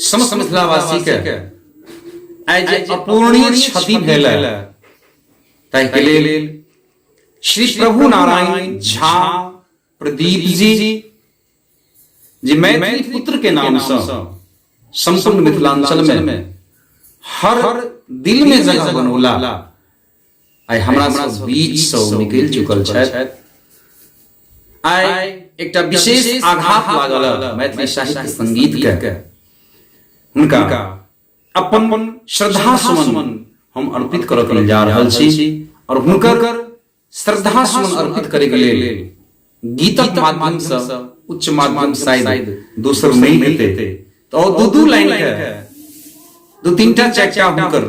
समस्त मिथिलावासी के आइ जे अपूर्णीय क्षति भेल ताहि के लेल श्री प्रभु नारायण झा प्रदीप जी जे मैथिली पुत्र के नाम से संपूर्ण मिथिलांचल में हर दिल में जगह बनौला आइ हमरा सब बीच से निकल चुकल छथि। आइ एकटा विशेष आघात लागल मैथिली साहित्य संगीत के हुनका अपन श्रद्धा सुमन हम अर्पित करऽ लेल जा रहल छी और हुनकर श्रद्धा सुमन अर्पित करे के लेल गीतक माध्यम से उच्च माध्यम शायद दोसर नहीं हेते तो दू लाइन के दू तीनटा चर्चा हुनकर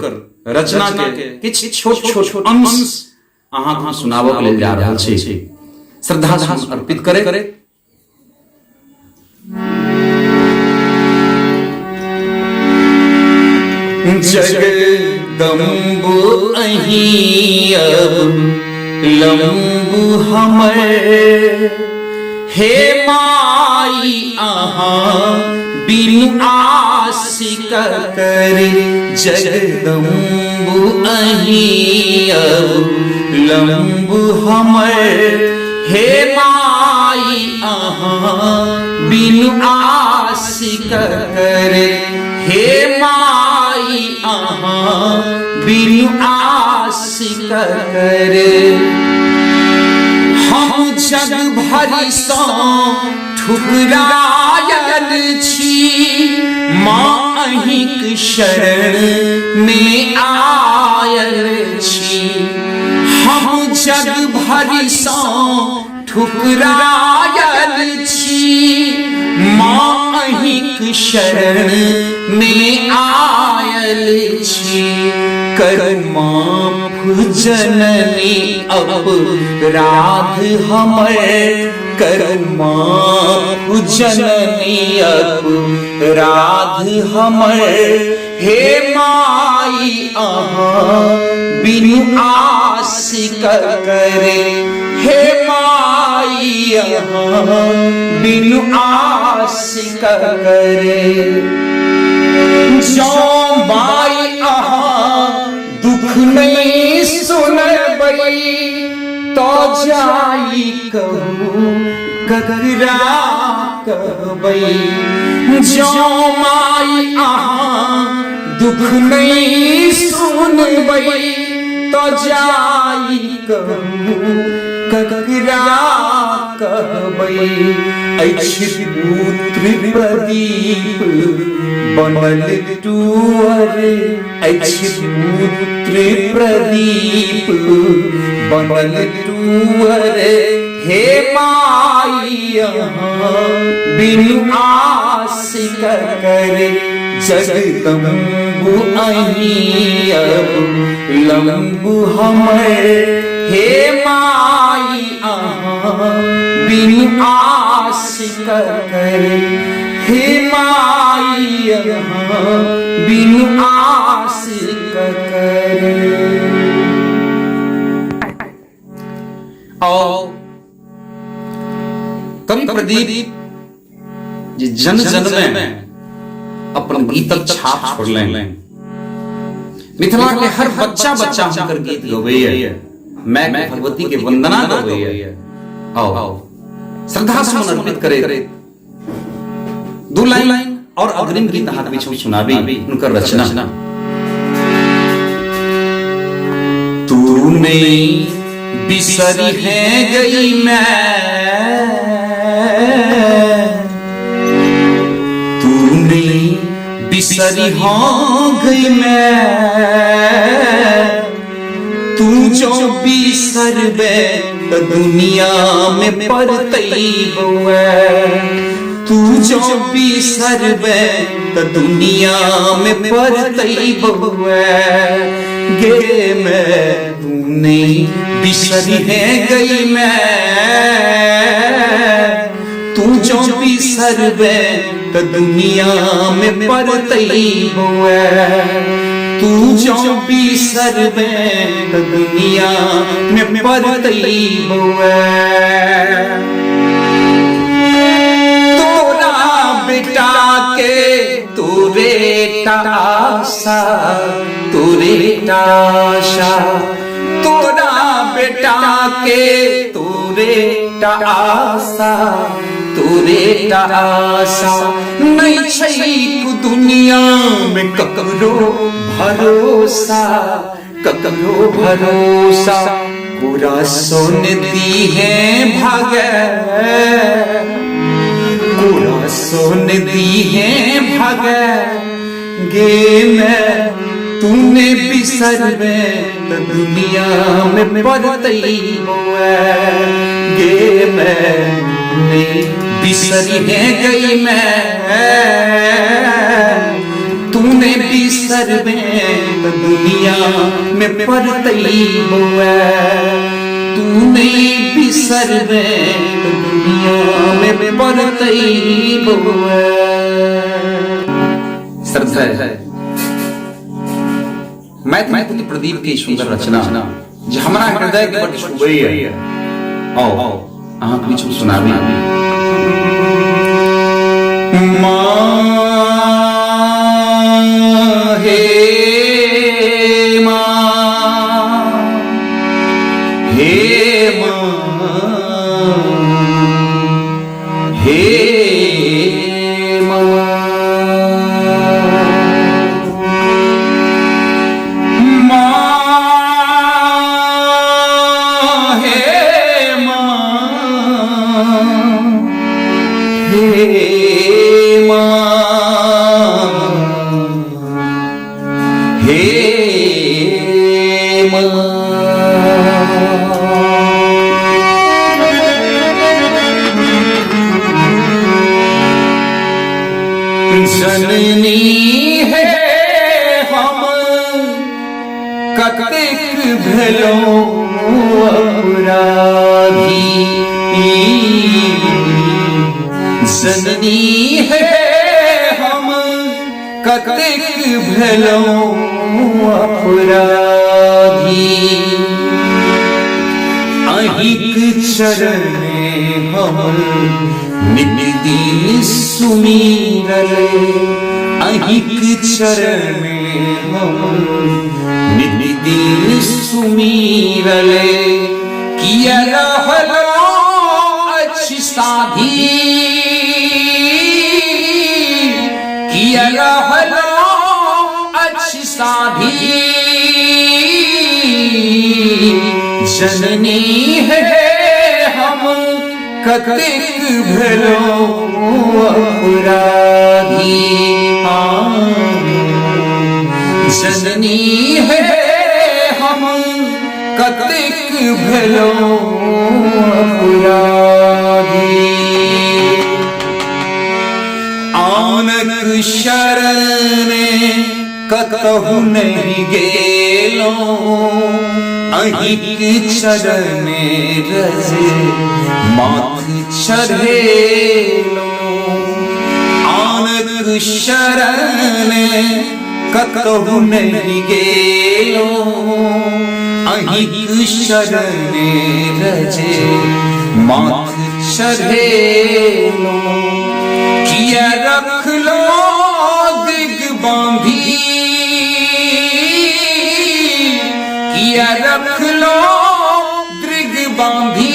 रचना के किछ छोट छोट अंश अहाँ को सुनाबऽ के लेल जा रहल छी। श्रद्धा सुमन अर्पित करे जगदम्बु अहीं अब लंबु हमर हे माई अहाँ बिनु आशिक कर जगदम्बु अहीं अब लंबु हमर हे माई अहाँ बिनु आशिक कर हे माई अहाँ बिनु आशिक कर हम जग भरि सँ ठुकरायल छी माँ अहिंक शरण में आयल छी हम जग भरि सँ ठुकरायल छी माँ अहिंक शरण में आयल छी कर माफ जननी अपराध हमर कर माफ जननी अपराध हमर हे माई अहाँ बिनु आशिक करे हे माई अहाँ बिनु आशिक करे जो माई अहाँ दुख नहीं सुनबै तो जाई कहू ककरा कहबै जो माई अहाँ दुख नहीं सुनबै तो जाई कहू ककरा कहबै अछि पुत्र प्रदीप बनल टूअर अछि पुत्र प्रदीप बनल टूअर हे माई अहाँ बिनु आशिक करे जगदम्बु अहीं अब लंबु हमर हे माई अहाँ बिनु आशिक करे हे माई अहाँ बिनु आशिक करे। और कवि प्रदीप जे जन जन में अपन गीतक छाप छोड़लनि मिथिला के हर बच्चा हुनकर गीत गबैया मैं भगवती के वंदना गबैया आओ श्रद्धा सुमन अर्पित करे दो लाइन और अग्रिम गीत हाथ में सुनाबी उनकर रचना। तूने बिसरी है गई मैं तूने बिसरी हो गई मैं तू जो बिसरबे तो दुनिया में परतई बउए तू जो बिसरबे तो दुनिया में परतई बउए गे मैं तूने बिसरी है गई मैं तू जो बिसरबे तो दुनिया में परतई बउए तू जो बिसरबे तो दुनिया में परतई बउए तोरा बेटा के तोरा तोरे आशा तोरे आशा तोरा बेटा के तोरे आशा तोरे आशा नहीं छै दुनिया में ककरो भरोसा ककरो भरोसा पूरा सोन दी है भागे पूरा सोन दी है भागे गे मैं तूने बिसर में तो दुनिया में पड़तई गे मैं बिसरी है गई मैं तूने बिसर में तो दुनिया में पड़तई तूने बिसर में तो दुनिया में पड़तई श्रद्धा है मैथिली प्रदीप की सुंदर रचना जो हमारा हृदय के बड़ छुबई है। आओ अहाँ कुछ सुनाबी। माँ हे माँ हे माँ हे जननी है हम कतेक भेलो अपराधी जननी है हम कतेक भेलो अपराधी अहिक चरण में हम नित दिन सुमिरले अहिक चरण में हम नित दिन सुमिरले किया रहलो अच्छी साधी किया रहलो अच्छी साधी जननी है हम कतेक भेलो अपराधी जननी है हम कतेक भेलो अपराधी आनक शरण कतहु नहीं गेलो अहिक चरण रजे माथ चढ़ेलो आनक शरण कतहु नहीं गेलो अहिक शरण रजे माथ चढ़ेलो किया रख लो दिग बांधी किया रख लो दृग बांधी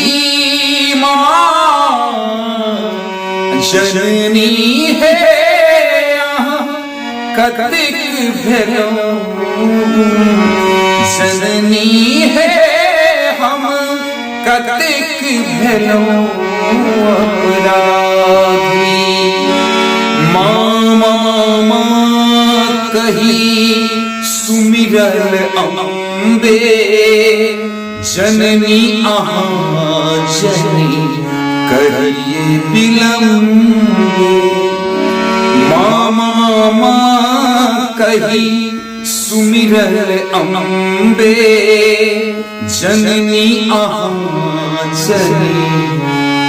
माँ जननी है कतेक भेलो जननी है हम कतेक भेलो अपराधी माँ माँ माँ कही सुमिरल अम्बे जननी आहाँ जननी करिए विलम्बे माँ माँ माँ कही सुमिरल अम्बे जननी आहाँ जननी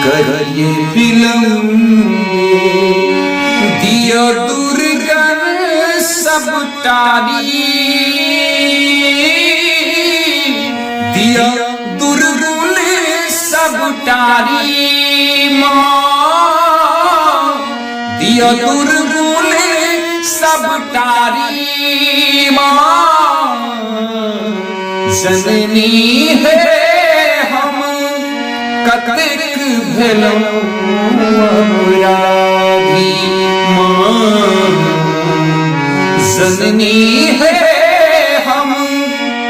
करिए विलम्बे दियो दुर्गन सब टारी दिया दुर्गुण सब टारी माँ दिया दुर्गुण सब माँ जननी है हम कतेक भेलौं अपराधी। माँ जननी है हम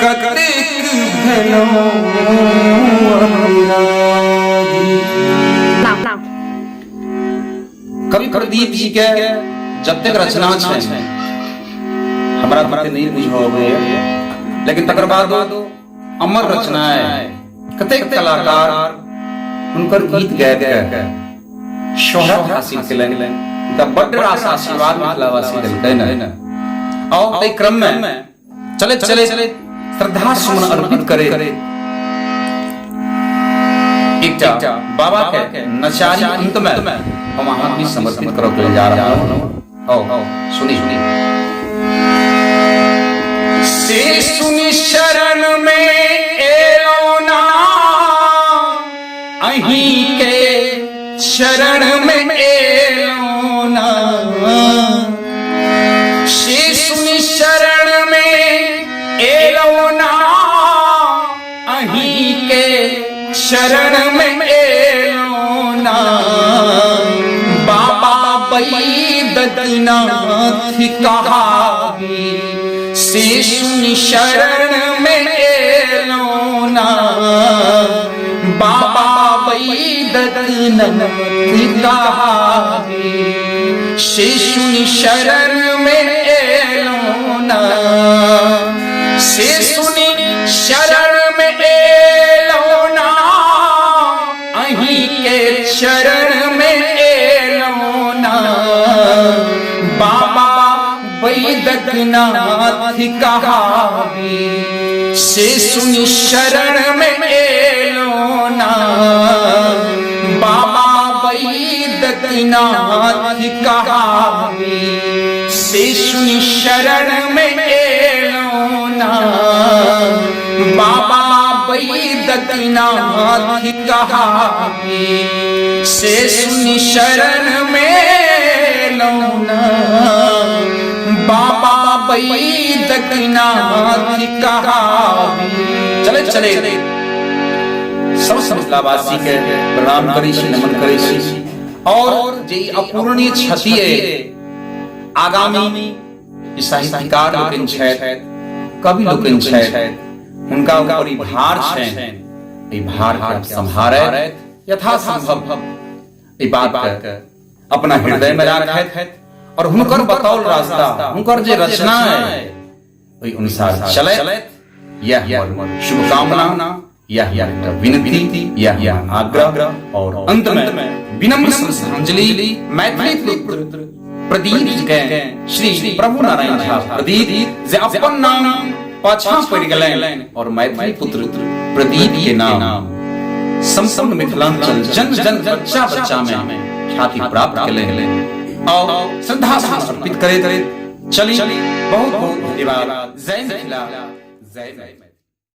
कतेक भेलौं अपराधी। कवि प्रदीप जी के जतेक रचना छै हमरा तक नहीं बुझावे, लेकिन तकर बाद अमर रचनाएं कतेक कलाकार हुनकर गीत गाबि के शोहरत हासिल केलनि। उनका बड्ड रास आशीर्वाद मिथिलावासी देलकनि न। और एहि क्रम में चले चले श्रद्धा सुमन अर्पित करे एकटा बाबा के नचारी अंत में हम अहाँ भी समर्पित करऽ के जा रहा हूं। सुनी सुनी। से सुनि शरण में एलो ना, अहीं के शरण में एलो ना। से सुनि शरण में एलो ना, अहीं के शरण में एलो ना। बाबा बैद्यनाथ कहावी से सुनि शरण में एलो ना। बाबा बैद्यनाथ कहावी से सुनि शरण में एलो ना। से सुनि शरण में एलो ना, अहीं के शरण में एलो ना। बाबा बैद्यनाथ कहावी से सुनि शरण में एलो ना। बाबा बैद्यनाथ कहावी से सुनि शरण में एलो ना। बाबा बैद्यनाथ कहावी से सुनि शरण में एलो ना। बाबा बैद्यनाथ कहावी। चले चले सब मिथिलावासी के प्रणाम करै छी, नमन करै छी। और जे अपूर्णीय क्षति आगामी साहित्यकार लोकनि छथि, कवि लोकनि छथि, हुनका ऊपर ई भार छनि। ई भार के सम्हारैत यथासंभव ई बात के अपना हृदय में राखैत और हुनकर बताओल रास्ता, हुनकर जे रचना है ओहि अनुसार चलैत। यह शुभकामना, यह विनती, यह आग्रह। और अंत में विनम्र श्रद्धांजलि मैथिली पुत्र प्रदीप के श्री प्रभु नारायण झा प्रदीप जे अपन नाम पाछा पड़ि गेलनि और मैथिली पुत्र प्रदीप के नाम संपूर्ण मिथिलांचल जन जन बच्चा बच्चा में ख्याति प्राप्त केलनि। और श्रद्धा अर्पित करे चली। बहुत बहुत धन्यवाद। जय मिथिला, जय जय।